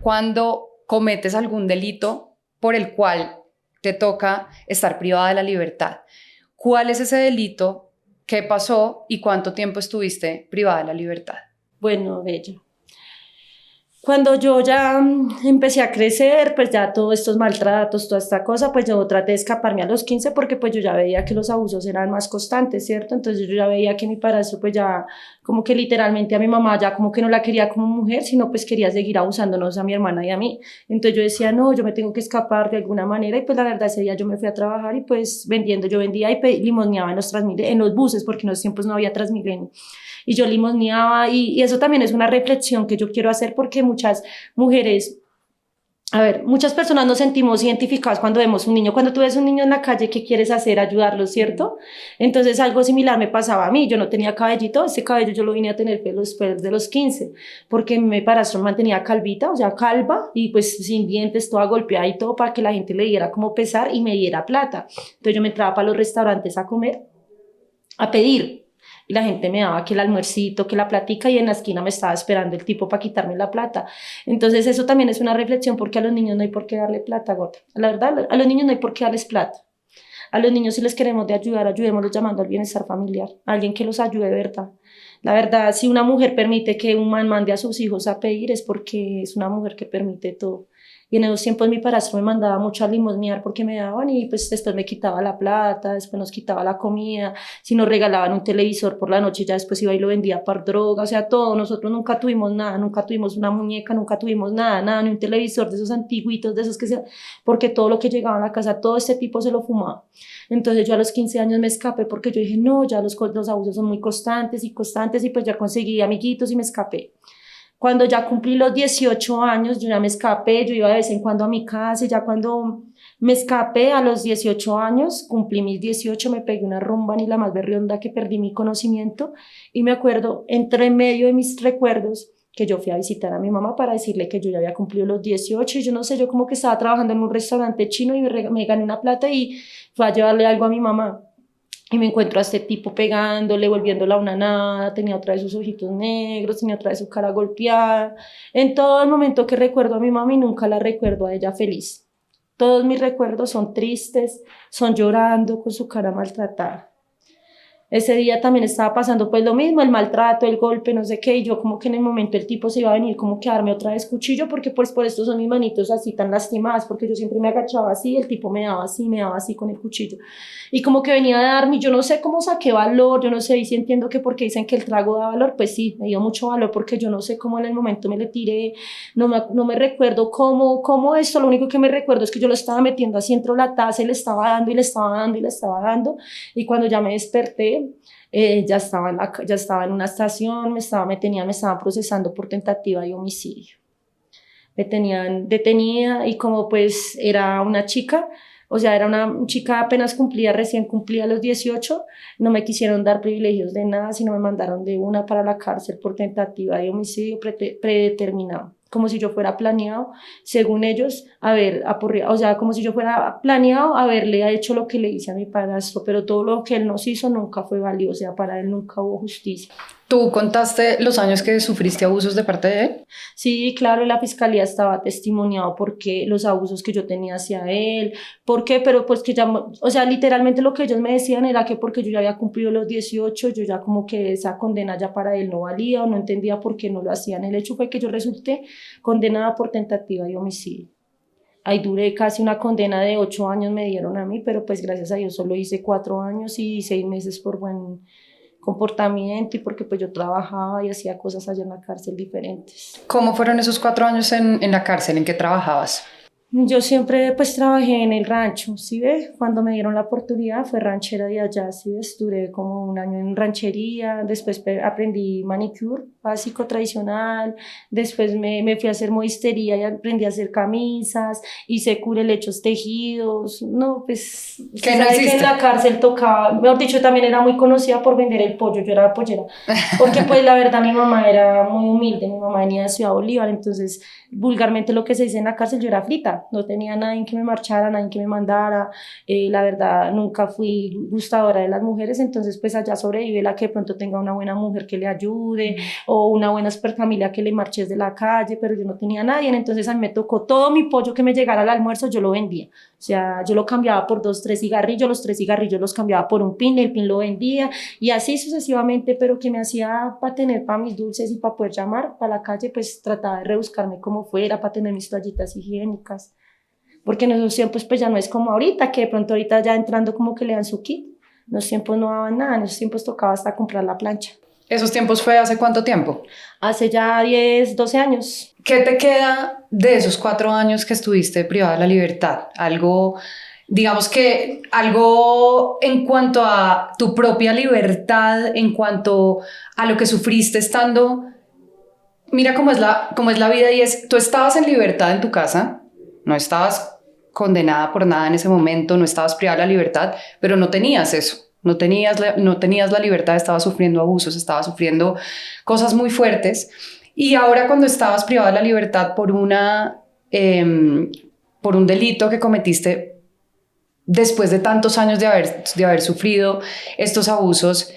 cuando cometes algún delito por el cual te toca estar privada de la libertad. ¿Cuál es ese delito? ¿Qué pasó? ¿Y cuánto tiempo estuviste privada de la libertad? Bueno, Bella, cuando yo ya empecé a crecer, pues ya todos estos maltratos, toda esta cosa, pues yo traté de escaparme a los 15 porque pues yo ya veía que los abusos eran más constantes, ¿cierto? Entonces yo ya veía que mi padrastro pues ya como que literalmente a mi mamá ya como que no la quería como mujer, sino pues quería seguir abusándonos a mi hermana y a mí. Entonces yo decía, no, yo me tengo que escapar de alguna manera y pues la verdad ese día yo me fui a trabajar y pues yo vendía y limoneaba en en los buses porque en los tiempos no había Transmilenio. Y yo limosneaba y eso también es una reflexión que yo quiero hacer porque muchas mujeres, muchas personas nos sentimos identificadas cuando vemos un niño. Cuando tú ves un niño en la calle, ¿qué quieres hacer? Ayudarlo, ¿cierto? Entonces algo similar me pasaba a mí. Yo no tenía cabellito, ese cabello yo lo vine a tener después de los 15, porque mi padrastro mantenía calvita, o sea, calva, y pues sin dientes, toda golpeada y todo, para que la gente le diera como pesar y me diera plata. Entonces yo me entraba para los restaurantes a comer, a pedir. Y la gente me daba que el almuercito, que la platica, y en la esquina me estaba esperando el tipo para quitarme la plata. Entonces eso también es una reflexión porque a los niños no hay por qué darle plata, gota. La verdad, a los niños no hay por qué darles plata. A los niños si les queremos de ayudar, ayudémoslos llamando al bienestar familiar, a alguien que los ayude de verdad. La verdad, si una mujer permite que un man mande a sus hijos a pedir es porque es una mujer que permite todo. Y en esos tiempos mi padrastro me mandaba mucho a limosnear porque me daban y pues después me quitaba la plata, después nos quitaba la comida, si nos regalaban un televisor por la noche ya después iba y lo vendía por droga, o sea todo, nosotros nunca tuvimos nada, nunca tuvimos una muñeca, nunca tuvimos nada, ni un televisor de esos antiguitos, de esos que se, porque todo lo que llegaba a la casa, todo este tipo se lo fumaba. Entonces yo a los 15 años me escapé porque yo dije no, ya los abusos son muy constantes y pues ya conseguí amiguitos y me escapé. Cuando ya cumplí los 18 años, yo ya me escapé, yo iba de vez en cuando a mi casa y ya cuando me escapé a los 18 años, cumplí mis 18, me pegué una rumba ni la más berrionda que perdí mi conocimiento y me acuerdo, entre medio de mis recuerdos, que yo fui a visitar a mi mamá para decirle que yo ya había cumplido los 18 y yo no sé, yo como que estaba trabajando en un restaurante chino y me gané una plata y fui a llevarle algo a mi mamá. Y me encuentro a este tipo pegándole, volviéndola una nada, tenía otra vez sus ojitos negros, tenía otra vez su cara golpeada. En todo el momento que recuerdo a mi mami, nunca la recuerdo a ella feliz. Todos mis recuerdos son tristes, son llorando con su cara maltratada. Ese día también estaba pasando pues lo mismo, el maltrato, el golpe, no sé qué, y yo como que en el momento el tipo se iba a venir como que a darme otra vez cuchillo, porque pues por esto son mis manitos así tan lastimadas, porque yo siempre me agachaba así, el tipo me daba así con el cuchillo, y como que venía a darme, yo no sé cómo saqué valor, yo no sé, y si entiendo que porque dicen que el trago da valor, pues sí, me dio mucho valor, porque yo no sé cómo en el momento me le tiré, no me recuerdo cómo esto, lo único que me recuerdo es que yo lo estaba metiendo así dentro de la taza y le estaba dando, y le estaba dando, y le estaba dando, y cuando ya me desperté, ya estaba en una estación, me estaban procesando por tentativa de homicidio. Me tenían detenida y como pues era una chica, o sea, era una chica recién cumplía los 18, no me quisieron dar privilegios de nada, sino me mandaron de una para la cárcel por tentativa de homicidio predeterminado. Como si yo fuera planeado, según ellos, o sea, como si yo fuera planeado haberle hecho lo que le hice a mi padrastro, pero todo lo que él nos hizo nunca fue válido, o sea, para él nunca hubo justicia. ¿Tú contaste los años que sufriste abusos de parte de él? Sí, claro, la fiscalía estaba testimoniado porque los abusos que yo tenía hacia él, ¿por qué? Pero pues que ya, o sea, literalmente lo que ellos me decían era que porque yo ya había cumplido los 18, yo ya como que esa condena ya para él no valía o no entendía por qué no lo hacían. El hecho fue que yo resulté condenada por tentativa de homicidio. Ahí duré casi una condena de 8 años me dieron a mí, pero pues gracias a Dios solo hice 4 años y 6 meses por buen comportamiento y porque pues yo trabajaba y hacía cosas allá en la cárcel diferentes. ¿Cómo fueron esos 4 años en la cárcel? ¿En qué trabajabas? Yo siempre pues trabajé en el rancho, ¿sí ves? Cuando me dieron la oportunidad fue ranchera de allá, ¿sí ves? Duré como un año en ranchería, después aprendí manicure básico tradicional, después me fui a hacer modistería y aprendí a hacer camisas, hice curelechos tejidos, no, pues... ¿Qué no hiciste? Que en la cárcel tocaba, mejor dicho, también era muy conocida por vender el pollo, yo era pollera, porque pues la verdad mi mamá era muy humilde, mi mamá venía de Ciudad Bolívar, entonces vulgarmente lo que se dice en la cárcel yo era frita, soledad, no tenía nadie que me marchara, nadie que me mandara, la verdad nunca fui gustadora de las mujeres, entonces pues allá sobrevive la que de pronto tenga una buena mujer que le ayude o una buena familia que le marche de la calle, pero yo no tenía nadie, entonces a mí me tocó todo mi pollo que me llegara al almuerzo, yo lo vendía, o sea, yo lo cambiaba por 2, 3 cigarrillos, los 3 cigarrillos los cambiaba por un pin, el pin lo vendía y así sucesivamente, pero que me hacía para tener para mis dulces y para poder llamar para la calle, pues trataba de rebuscarme como fuera, para tener mis toallitas higiénicas, porque en esos tiempos pues ya no es como ahorita, que de pronto ahorita ya entrando como que le dan su kit, en los tiempos no daban nada, en esos tiempos tocaba hasta comprar la plancha. ¿Esos tiempos fue hace cuánto tiempo? Hace ya 10, 12 años. ¿Qué te queda de esos 4 años que estuviste privada de la libertad? Algo, digamos que algo en cuanto a tu propia libertad, en cuanto a lo que sufriste estando. Mira cómo es la vida y es, tú estabas en libertad en tu casa, no estabas condenada por nada en ese momento, no estabas privada de la libertad, pero no tenías eso. No tenías la libertad, estabas sufriendo abusos, estabas sufriendo cosas muy fuertes. Y ahora cuando estabas privada de la libertad por un delito que cometiste después de tantos años de haber sufrido estos abusos,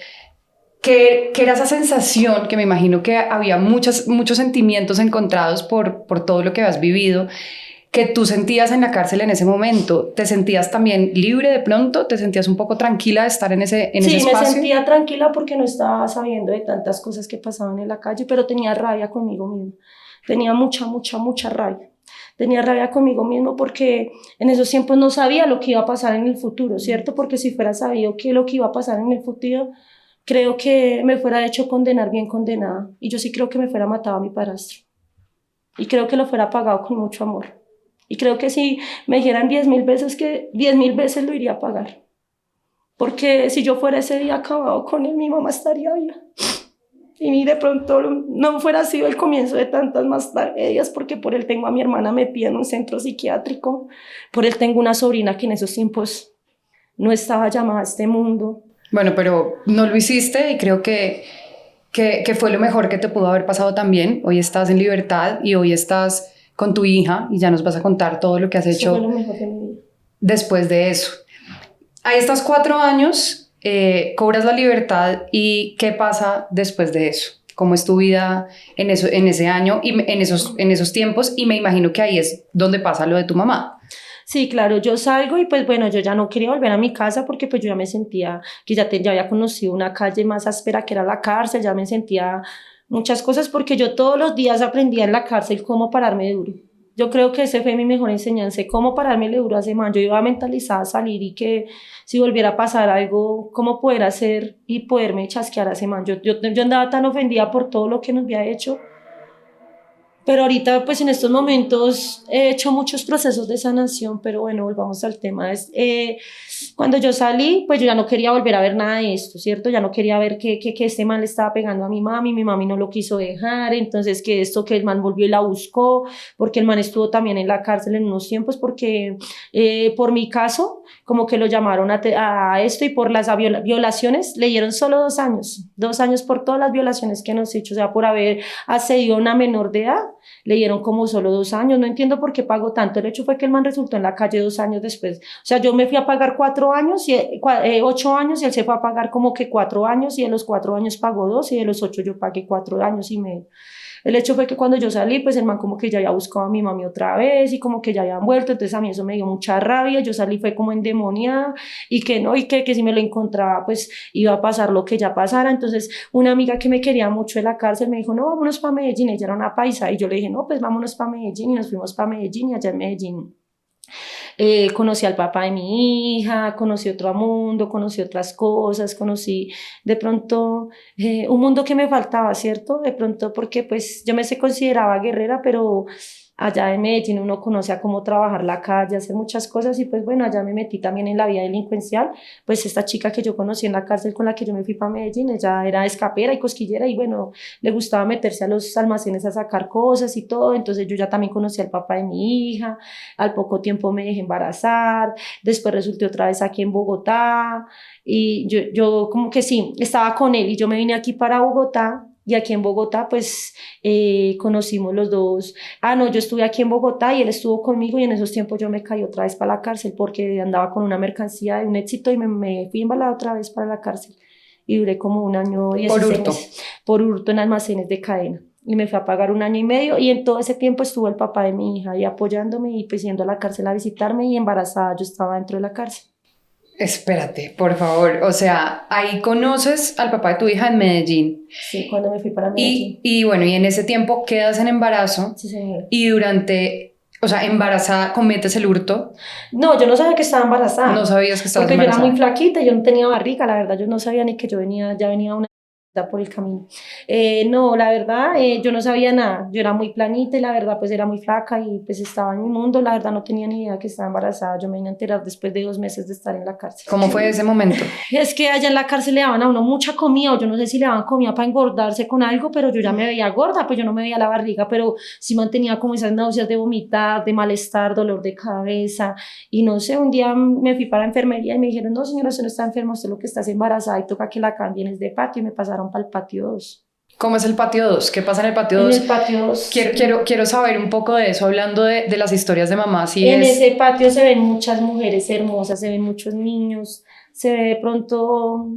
que era esa sensación que me imagino que había muchos sentimientos encontrados por todo lo que habías vivido, que tú sentías en la cárcel en ese momento. ¿Te sentías también libre de pronto? ¿Te sentías un poco tranquila de estar en ese espacio? Sí, me sentía tranquila porque no estaba sabiendo de tantas cosas que pasaban en la calle, pero tenía rabia conmigo misma. Tenía mucha rabia. Tenía rabia conmigo mismo porque en esos tiempos no sabía lo que iba a pasar en el futuro, ¿cierto? Porque si fuera sabido que lo que iba a pasar en el futuro, creo que me fuera hecho condenar bien condenada. Y yo sí creo que me fuera matado a mi padrastro. Y creo que lo fuera pagado con mucho amor. Y creo que si me dijeran 10.000 veces que 10.000 veces lo iría a pagar. Porque si yo fuera ese día acabado con él, mi mamá estaría viva. Y de pronto no fuera sido el comienzo de tantas más tragedias, porque por él tengo a mi hermana metida en un centro psiquiátrico, por él tengo una sobrina que en esos tiempos no estaba llamada a este mundo. Bueno, pero no lo hiciste y creo que fue lo mejor que te pudo haber pasado también. Hoy estás en libertad y hoy estás con tu hija y ya nos vas a contar todo lo que has hecho fue lo mejor de mi vida. Después de eso. Ahí estás 4 años, cobras la libertad y ¿qué pasa después de eso? ¿Cómo es tu vida en ese año y en esos tiempos? Y me imagino que ahí es donde pasa lo de tu mamá. Sí, claro, yo salgo y pues bueno, yo ya no quería volver a mi casa porque pues yo ya me sentía que ya había conocido una calle más áspera que era la cárcel, ya me sentía muchas cosas porque yo todos los días aprendía en la cárcel cómo pararme duro. Yo creo que ese fue mi mejor enseñanza, cómo pararme duro a ese man. Yo iba mentalizada a salir y que si volviera a pasar algo, cómo poder hacer y poderme chasquear a ese man. Yo andaba tan ofendida por todo lo que nos había hecho. Pero ahorita, pues en estos momentos he hecho muchos procesos de sanación, pero bueno, volvamos al tema. Cuando yo salí, pues yo ya no quería volver a ver nada de esto, ¿cierto? Ya no quería ver que este man le estaba pegando a mi mami no lo quiso dejar, entonces que el man volvió y la buscó, porque el man estuvo también en la cárcel en unos tiempos, porque por mi caso, como que lo llamaron a esto y por las violaciones le dieron solo 2 años, 2 años por todas las violaciones que nos he hecho, o sea, por haber accedido a una menor de edad, le dieron como solo 2 años, no entiendo por qué pagó tanto. El hecho fue que el man resultó en la calle 2 años después, o sea, yo me fui a pagar 4 años, 8 años y él se fue a pagar como que 4 años y de los 4 años pagó 2 y de los 8 yo pagué 4 años y medio. El hecho fue que cuando yo salí, pues el man como que ya había buscado a mi mami otra vez y como que ya habían vuelto, entonces a mí eso me dio mucha rabia, yo salí fue como endemoniada y que no, y que si me lo encontraba pues iba a pasar lo que ya pasara. Entonces una amiga que me quería mucho de la cárcel me dijo, no, vámonos para Medellín, ella era una paisa y yo le dije, no, pues vámonos para Medellín y nos fuimos para Medellín y allá en Medellín conocí al papá de mi hija, conocí otro mundo, conocí otras cosas, conocí de pronto un mundo que me faltaba, ¿cierto? De pronto porque pues yo me consideraba guerrera, pero allá en Medellín uno conoce a cómo trabajar la calle, hacer muchas cosas y pues bueno, allá me metí también en la vida delincuencial, pues esta chica que yo conocí en la cárcel con la que yo me fui para Medellín, ella era escapera y cosquillera y bueno, le gustaba meterse a los almacenes a sacar cosas y todo, entonces yo ya también conocí al papá de mi hija, al poco tiempo me dejé embarazar, después resulté otra vez aquí en Bogotá y yo como que sí, estaba con él y yo me vine aquí para Bogotá Y aquí en Bogotá, pues, conocimos los dos. No, yo estuve aquí en Bogotá y él estuvo conmigo y en esos tiempos yo me caí otra vez para la cárcel porque andaba con una mercancía de un éxito y me fui embalada otra vez para la cárcel. Y duré como 1 año y Por 16 hurto. meses por hurto en almacenes de cadena. Y me fui a pagar 1 año y medio y en todo ese tiempo estuvo el papá de mi hija ahí apoyándome y pues yendo a la cárcel a visitarme y embarazada yo estaba dentro de la cárcel. Espérate, por favor. O sea, ahí conoces al papá de tu hija en Medellín. Sí, cuando me fui para Medellín. Y bueno, y en ese tiempo quedas en embarazo Sí, señor. y durante, o sea, embarazada cometes el hurto. No, yo no sabía que estaba embarazada. No sabías que estabas Porque yo era embarazada. muy flaquita, yo no tenía barriga, la verdad, yo no sabía ni que yo venía, ya venía una por el camino. No, la verdad, yo no sabía nada, yo era muy planita y la verdad, pues era muy flaca y pues estaba en mi mundo, la verdad no tenía ni idea que estaba embarazada, yo me vine a enterar después de 2 meses de estar en la cárcel. ¿Cómo fue ese momento? Es que allá en la cárcel le daban a uno mucha comida, o yo no sé si le daban comida para engordarse con algo, pero yo ya me veía gorda, pues yo no me veía la barriga, pero sí mantenía como esas náuseas de vomitar, de malestar, dolor de cabeza, y no sé, un día me fui para la enfermería y me dijeron, no señora, usted no está enferma, usted lo que está es embarazada y toca que la cambien es de patio, y me pasaron para el patio 2. ¿Cómo es el patio 2? ¿Qué pasa en el patio En 2? el patio 2. Quiero saber un poco de eso, hablando de las historias de mamá. Si En es... ese patio se ven muchas mujeres hermosas, se ven muchos niños, se ve de pronto,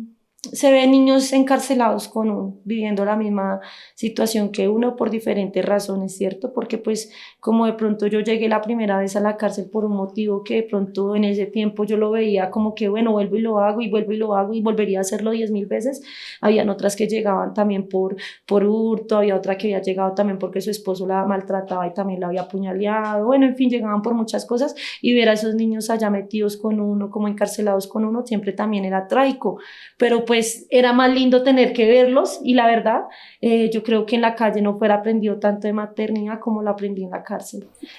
se ven niños encarcelados con uno, viviendo la misma situación que uno por diferentes razones, ¿cierto? Porque pues como de pronto yo llegué la primera vez a la cárcel por un motivo que de pronto en ese tiempo yo lo veía como que bueno, vuelvo y lo hago y vuelvo y lo hago y volvería a hacerlo 10.000 veces. Habían otras que llegaban también por hurto, había otra que había llegado también porque su esposo la maltrataba y también la había apuñaleado, bueno, en fin, llegaban por muchas cosas y ver a esos niños allá metidos con uno, como encarcelados con uno, siempre también era trágico, pero pues era más lindo tener que verlos y la verdad, yo creo que en la calle no fuera aprendido tanto de maternidad como lo aprendí en la cárcel.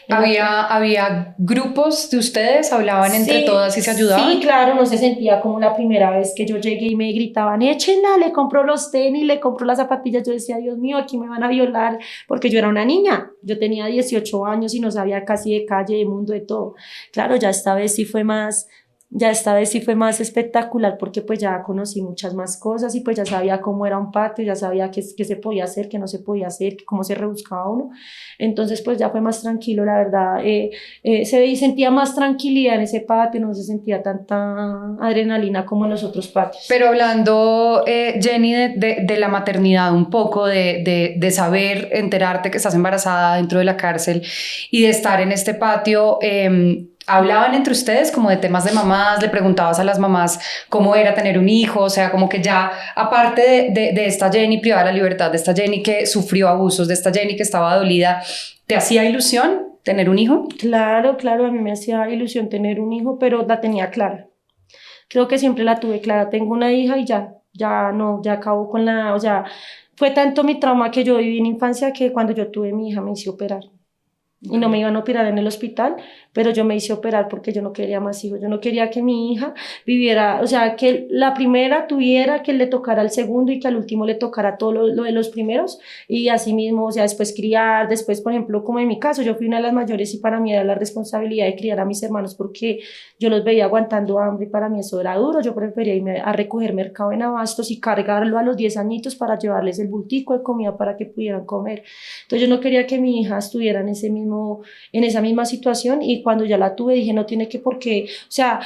¿Había grupos de ustedes? ¿Hablaban entre Sí, todas y se ayudaban? sí, claro, no se sentía como la primera vez que yo llegué y me gritaban, échenla, le compro los tenis, le compro las zapatillas. Yo decía, Dios mío, aquí me van a violar, porque yo era una niña, yo tenía 18 años y no sabía casi de calle, de mundo, de todo. Claro, ya esta vez sí fue más espectacular porque pues ya conocí muchas más cosas y pues ya sabía cómo era un patio, ya sabía qué se podía hacer, qué no se podía hacer, cómo se rebuscaba uno. Entonces pues ya fue más tranquilo, la verdad. Sentía más tranquilidad en ese patio, no se sentía tanta adrenalina como en los otros patios. Pero hablando, Jenny, de la maternidad un poco, de saber, enterarte que estás embarazada dentro de la cárcel y de estar en este patio, ¿hablaban entre ustedes como de temas de mamás? ¿Le preguntabas a las mamás cómo era tener un hijo? O sea, como que ya, aparte de esta Jenny privada de la libertad, de esta Jenny que sufrió abusos, de esta Jenny que estaba dolida, ¿te hacía ilusión tener un hijo? Claro, claro, a mí me hacía ilusión tener un hijo, pero la tenía clara. Creo que siempre la tuve clara. Tengo una hija y ya no, ya acabo con o sea, fue tanto mi trauma que yo viví en infancia que cuando yo tuve mi hija me hice operar. Y no me iban a operar en el hospital, pero yo me hice operar porque yo no quería más hijos, yo no quería que mi hija viviera, o sea, que la primera tuviera, que le tocara al segundo y que al último le tocara todo lo de los primeros y así mismo, o sea, después criar, después, por ejemplo, como en mi caso, yo fui una de las mayores y para mí era la responsabilidad de criar a mis hermanos porque yo los veía aguantando hambre y para mí eso era duro, yo prefería irme a recoger mercado en abastos y cargarlo a los 10 añitos para llevarles el bultico de comida para que pudieran comer. Entonces yo no quería que mi hija estuviera en esa misma situación y cuando ya la tuve dije no tiene que por qué, o sea,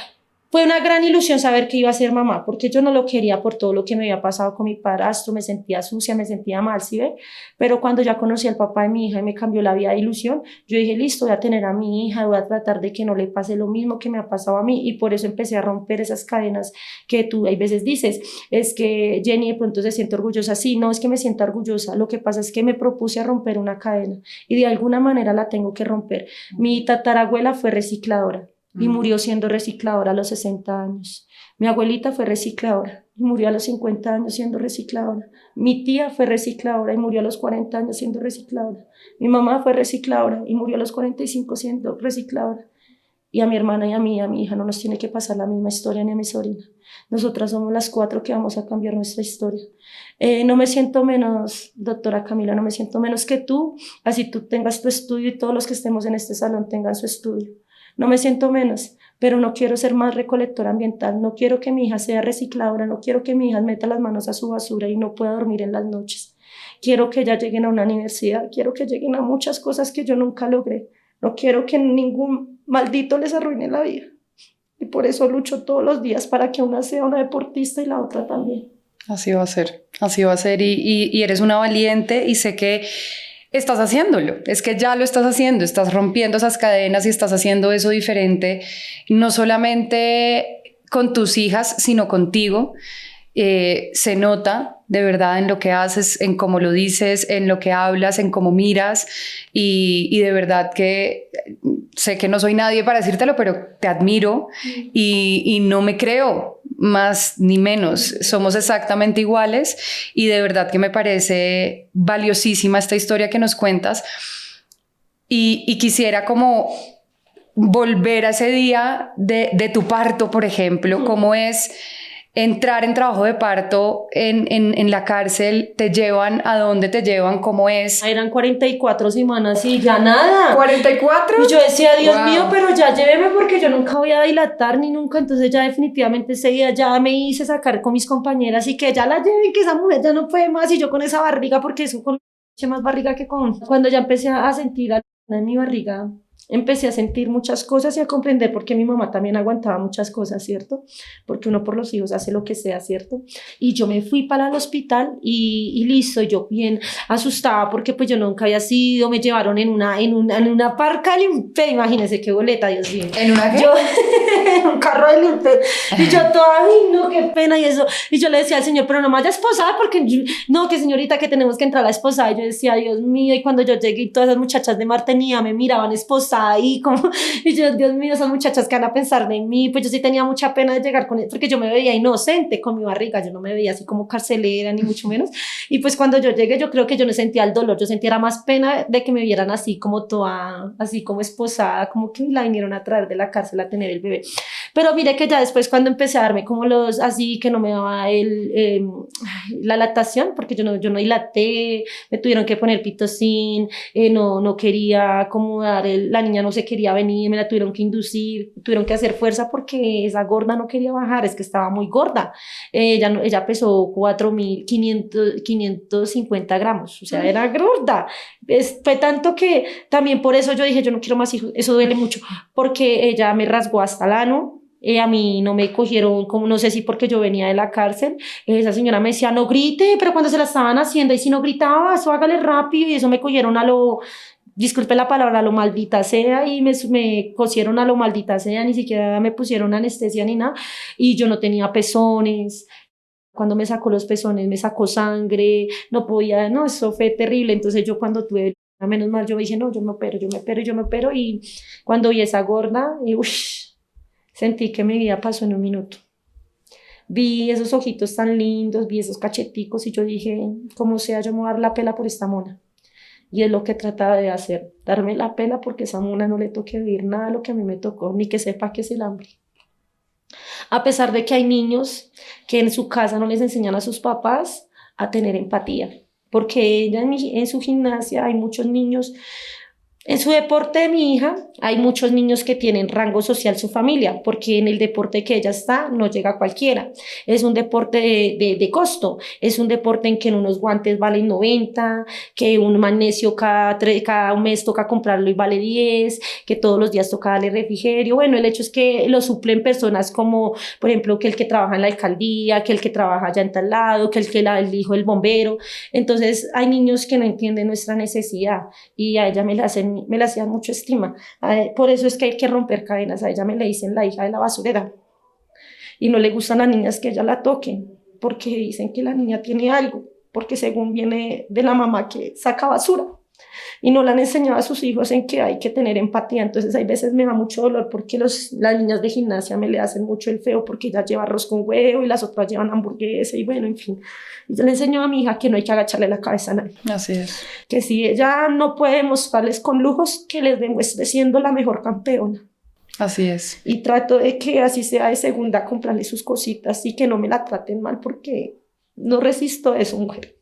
fue una gran ilusión saber que iba a ser mamá, porque yo no lo quería por todo lo que me había pasado con mi padrastro, me sentía sucia, me sentía mal, ¿sí ve? Pero cuando ya conocí al papá de mi hija y me cambió la vida de ilusión, yo dije, listo, voy a tener a mi hija, voy a tratar de que no le pase lo mismo que me ha pasado a mí, y por eso empecé a romper esas cadenas que tú hay veces dices, es que Jenny de pronto se siente orgullosa, sí, no es que me sienta orgullosa, lo que pasa es que me propuse a romper una cadena, y de alguna manera la tengo que romper. Mi tatarabuela fue recicladora, y murió siendo recicladora a los 60 años. Mi abuelita fue recicladora y murió a los 50 años siendo recicladora. Mi tía fue recicladora y murió a los 40 años siendo recicladora. Mi mamá fue recicladora y murió a los 45 siendo recicladora. Y a mi hermana y a mí, a mi hija, no nos tiene que pasar la misma historia ni a mi sobrina. Nosotras somos las 4 que vamos a cambiar nuestra historia. No me siento menos, doctora Camila, no me siento menos que tú, así tú tengas tu estudio y todos los que estemos en este salón tengan su estudio. No me siento menos, pero no quiero ser más recolectora ambiental, no quiero que mi hija sea recicladora, no quiero que mi hija meta las manos a su basura y no pueda dormir en las noches. quiero que ellas lleguen a una universidad, quiero que lleguen a muchas cosas que yo nunca logré. No quiero que ningún maldito les arruine la vida. Y por eso lucho todos los días para que una sea una deportista y la otra también. Así va a ser, así va a ser. Y eres una valiente y sé que estás haciéndolo. Es que ya lo estás haciendo, estás rompiendo esas cadenas y estás haciendo eso diferente, no solamente con tus hijas, sino contigo. Se nota de verdad en lo que haces, en cómo lo dices, en lo que hablas, en cómo miras y de verdad que sé que no soy nadie para decírtelo, pero te admiro y no me creo más ni menos, somos exactamente iguales y de verdad que me parece valiosísima esta historia que nos cuentas y quisiera como volver a ese día de tu parto, por ejemplo, cómo es entrar en trabajo de parto en la cárcel. ¿Te llevan? ¿A dónde te llevan? ¿Cómo es? Eran 44 semanas y ya nada. ¿44? Y yo decía, Dios Wow. mío, pero ya lléveme porque yo nunca voy a dilatar ni nunca. Entonces ya definitivamente ese día ya me hice sacar con mis compañeras y que ya la lleven, que esa mujer ya no puede más y yo con esa barriga, porque eso con más barriga que con... Cuando ya empecé a sentir en mi barriga, empecé a sentir muchas cosas y a comprender por qué mi mamá también aguantaba muchas cosas, ¿cierto? Porque uno por los hijos hace lo que sea, ¿cierto? Y yo me fui para el hospital y listo, yo bien asustada porque pues yo nunca había sido, me llevaron en una parca del imperio, imagínense qué boleta, Dios mío. ¿En una qué? Yo, en un carro del imperio, y yo toda, ay no, qué pena y eso, y yo le decía al señor, pero no me vaya a esposar porque, no, que señorita, que tenemos que entrar a la esposada, y yo decía, Dios mío, y cuando yo llegué y todas esas muchachas de Martenía me miraban esposada y como, y yo, Dios mío, esas muchachas que van a pensar de mí, pues yo sí tenía mucha pena de llegar con él, porque yo me veía inocente con mi barriga, yo no me veía así como carcelera ni mucho menos, y pues cuando yo llegué yo creo que yo no sentía el dolor, yo sentía más pena de que me vieran así como toda, así como esposada, como que la vinieron a traer de la cárcel a tener el bebé. Pero mire que ya después cuando empecé a darme como los, así que no me daba la lactación, porque yo no dilaté, me tuvieron que poner pitocin, no quería como dar la niña no se quería venir, me la tuvieron que inducir, tuvieron que hacer fuerza porque esa gorda no quería bajar, es que estaba muy gorda. Ella pesó 4.550 gramos, o sea, era gorda. Fue tanto que también por eso yo dije, yo no quiero más hijos, eso duele mucho, porque ella me rasgó hasta el ano. A mí no me cogieron, como no sé si porque yo venía de la cárcel, esa señora me decía, no grite, pero cuando se la estaban haciendo, y si no gritaba, eso hágale rápido, y eso me cogieron a lo, disculpe la palabra, a lo maldita sea, y me cosieron a lo maldita sea, ni siquiera me pusieron anestesia ni nada, y yo no tenía pezones. Cuando me sacó los pezones, me sacó sangre, no podía, no, eso fue terrible. Entonces yo cuando tuve, menos mal, yo dije, no, yo me opero, y cuando vi esa gorda, sentí que mi vida pasó en un minuto. Vi esos ojitos tan lindos, vi esos cacheticos y yo dije, como sea, yo me voy a dar la pela por esta mona. Y es lo que trataba de hacer, darme la pela porque a esa mona no le toque vivir nada de lo que a mí me tocó, ni que sepa que es el hambre. A pesar de que hay niños que en su casa no les enseñan a sus papás a tener empatía, porque ella en su gimnasia hay muchos niños. En su deporte de mi hija hay muchos niños que tienen rango social su familia, porque en el deporte que ella está no llega cualquiera. Es un deporte de costo, es un deporte en que unos guantes valen 90, que un magnesio cada un mes toca comprarlo y vale 10, que todos los días toca darle refrigerio. Bueno, el hecho es que lo suplen personas como, por ejemplo, que el que trabaja en la alcaldía, que el que trabaja allá en tal lado, que el hijo del bombero. Entonces hay niños que no entienden nuestra necesidad y a ella me la hacían mucho estima. Por eso es que hay que romper cadenas. A ella me le dicen la hija de la basurera y no le gustan a las niñas que ella la toquen porque dicen que la niña tiene algo, porque según viene de la mamá que saca basura y no le han enseñado a sus hijos en que hay que tener empatía. Entonces hay veces me da mucho dolor porque las niñas de gimnasia me le hacen mucho el feo porque ella lleva arroz con huevo y las otras llevan hamburguesa y bueno, en fin. Y yo le enseño a mi hija que no hay que agacharle la cabeza a nadie. Así es. Que si ella no puede mostrarles con lujos, que les demuestre siendo la mejor campeona. Así es. Y trato de que así sea de segunda comprarle sus cositas y que no me la traten mal porque no resisto eso, mujer.